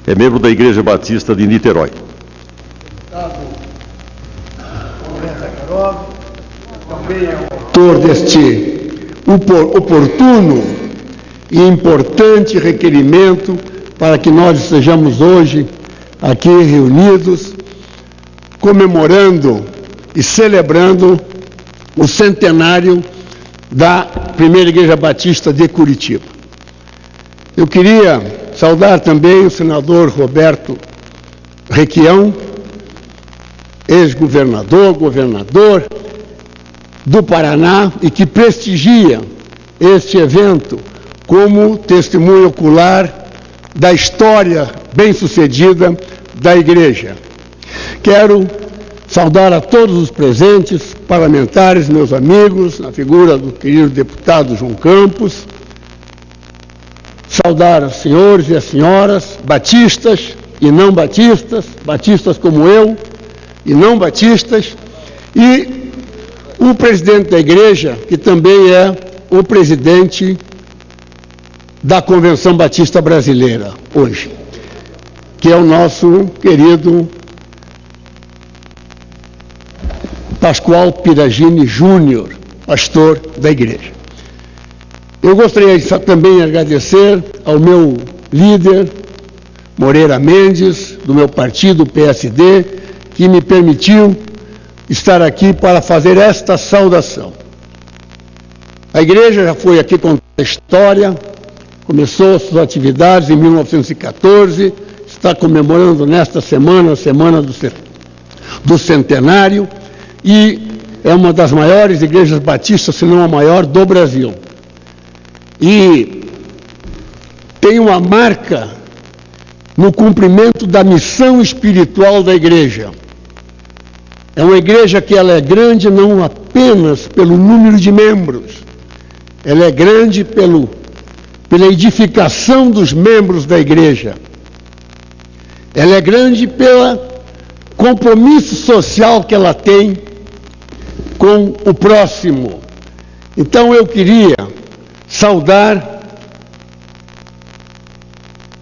é membro da Igreja Batista de Niterói. Também é autor deste oportuno e importante requerimento para que nós estejamos hoje aqui reunidos, comemorando e celebrando o centenário da Primeira Igreja Batista de Curitiba. Eu queria saudar também o senador Roberto Requião, ex-governador, governador do Paraná, e que prestigia este evento como testemunho ocular da história bem-sucedida da Igreja. Quero saudar a todos os presentes, parlamentares, meus amigos, na figura do querido deputado João Campos, saudar os senhores e as senhoras, batistas e não batistas, batistas como eu e não batistas, e o presidente da Igreja, que também é o presidente da Convenção Batista Brasileira, hoje, que é o nosso querido Pascoal Piragini Júnior, pastor da Igreja. Eu gostaria também de agradecer ao meu líder, Moreira Mendes, do meu partido, PSD, que me permitiu estar aqui para fazer esta saudação. A Igreja já foi aqui contar a história, começou suas atividades em 1914, está comemorando nesta semana, a semana do centenário, e é uma das maiores igrejas batistas, se não a maior, do Brasil. E tem uma marca no cumprimento da missão espiritual da Igreja. É uma igreja que ela é grande não apenas pelo número de membros, ela é grande pela edificação dos membros da Igreja. Ela é grande pelo compromisso social que ela tem com o próximo. Então eu queria saudar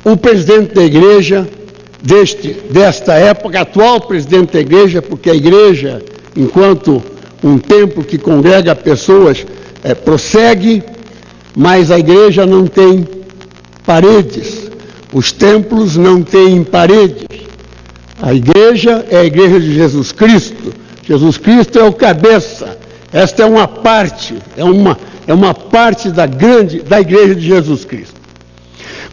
o presidente da Igreja desta época, atual presidente da Igreja, porque a Igreja, enquanto um templo que congrega pessoas, prossegue, mas a Igreja não tem paredes, os templos não têm paredes. A Igreja é a Igreja de Jesus Cristo. Jesus Cristo é o cabeça. Esta é uma parte, é uma parte da Igreja de Jesus Cristo.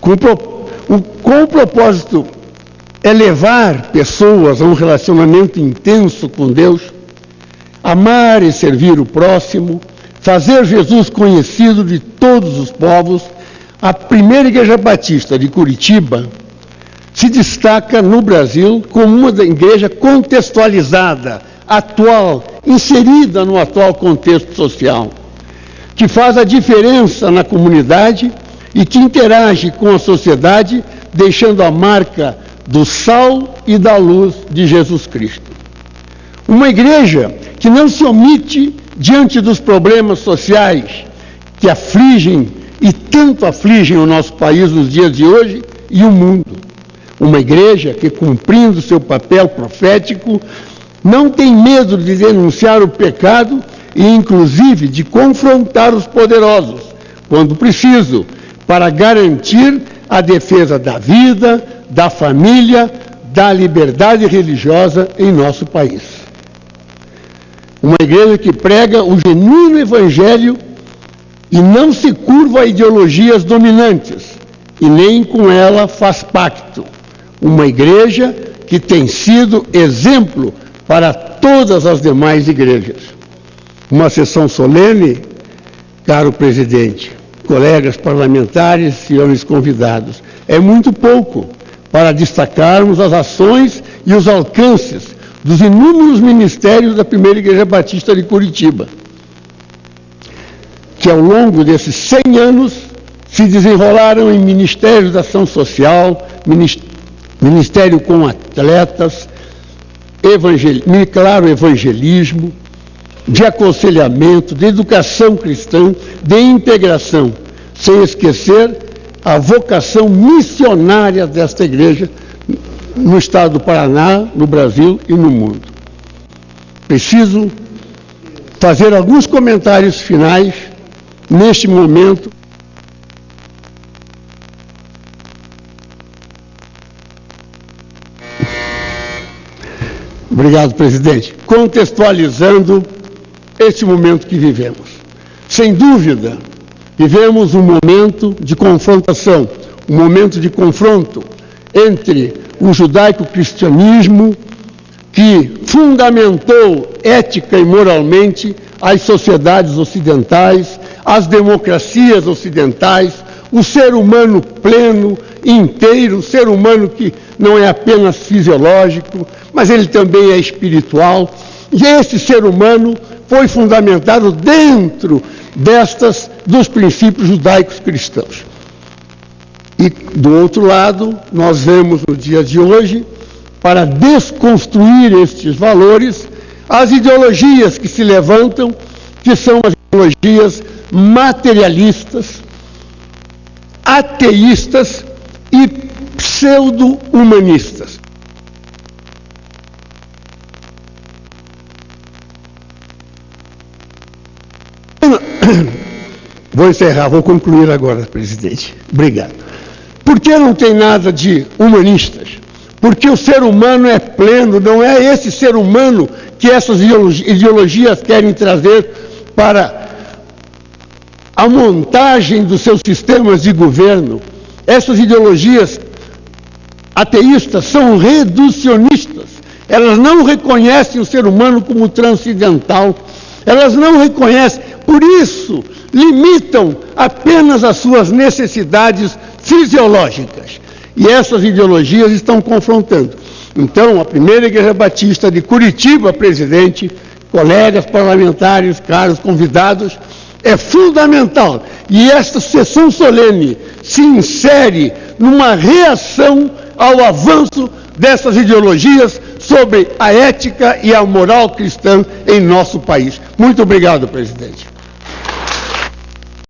Com o propósito é levar pessoas a um relacionamento intenso com Deus, amar e servir o próximo, fazer Jesus conhecido de todos os povos. A Primeira Igreja Batista de Curitiba se destaca no Brasil como uma igreja contextualizada, atual, inserida no atual contexto social, que faz a diferença na comunidade e que interage com a sociedade, deixando a marca do sal e da luz de Jesus Cristo. Uma igreja que não se omite diante dos problemas sociais que afligem e tanto afligem o nosso país nos dias de hoje e o mundo. Uma igreja que, cumprindo seu papel profético, não tem medo de denunciar o pecado e, inclusive, de confrontar os poderosos, quando preciso, para garantir a defesa da vida, da família, da liberdade religiosa em nosso país. Uma igreja que prega o genuíno evangelho e não se curva a ideologias dominantes, e nem com ela faz pacto. Uma igreja que tem sido exemplo para todas as demais igrejas. Uma sessão solene, caro presidente, colegas parlamentares, senhores convidados, é muito pouco para destacarmos as ações e os alcances dos inúmeros ministérios da Primeira Igreja Batista de Curitiba, que ao longo desses 100 anos se desenrolaram em ministérios de ação social, ministério com atletas, claro, evangelismo, de aconselhamento, de educação cristã, de integração, sem esquecer a vocação missionária desta igreja no estado do Paraná, no Brasil e no mundo. Preciso fazer alguns comentários finais neste momento. Obrigado, presidente. Contextualizando este momento que vivemos. Sem dúvida, vivemos um momento de confrontação, um momento de confronto entre o judaico-cristianismo, que fundamentou ética e moralmente as sociedades ocidentais, as democracias ocidentais, o ser humano pleno, inteiro, o ser humano que não é apenas fisiológico, mas ele também é espiritual. E esse ser humano foi fundamentado dentro dos princípios judaicos cristãos. E, do outro lado, nós vemos no dia de hoje, para desconstruir estes valores, as ideologias que se levantam, que são as ideologias materialistas, ateístas e pseudo-humanistas. Vou encerrar, vou concluir agora, presidente. Obrigado. Por que não tem nada de humanistas? Porque o ser humano é pleno, não é esse ser humano que essas ideologias querem trazer para a montagem dos seus sistemas de governo. Essas ideologias ateístas são reducionistas. Elas não reconhecem o ser humano como transcendental. Elas não reconhecem, por isso, limitam apenas as suas necessidades fisiológicas. E essas ideologias estão confrontando. Então, a Primeira Igreja Batista de Curitiba, presidente, colegas parlamentares, caros convidados, é fundamental. E esta sessão solene se insere numa reação ao avanço dessas ideologias sobre a ética e a moral cristã em nosso país. Muito obrigado, presidente.